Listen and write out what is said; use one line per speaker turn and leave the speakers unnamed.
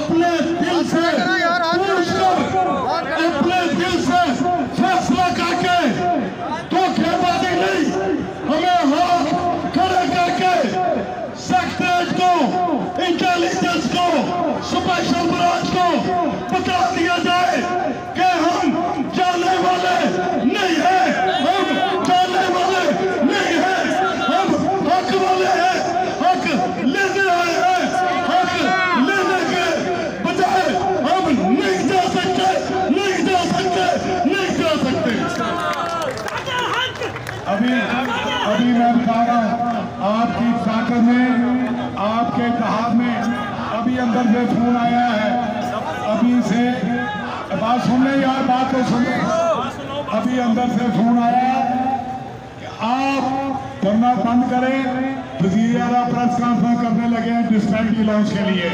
अपने दिल से अपने दिल से फैसला करके धोखेबाजी नहीं, हमें हाथ खड़े करके सेक्रेटरीज को, इंटेलिजेंस को, स्पेशल ब्रांच को बता दिया जाए कि हम जाने वाले नहीं हैं, हम जाने वाले नहीं हैं, हम हक वाले हैं, हक लेने आए हैं, हक लेने के बजाय हम नहीं जा सकते, नहीं जा सकते, नहीं जा सकते।
अभी मैं बता रहा हूँ, आपकी ताकत में, आपके इत्तेहाद में अभी अंदर से फोन आया है, अभी से बात सुन ले यार, बात तो सुन। अभी अंदर से फोन आया कि आप धरना बंद करें, वज़ीर आला प्रेस कॉन्फ्रेंस करने लगे हैं डिस्पेंसरी लॉन्च के लिए।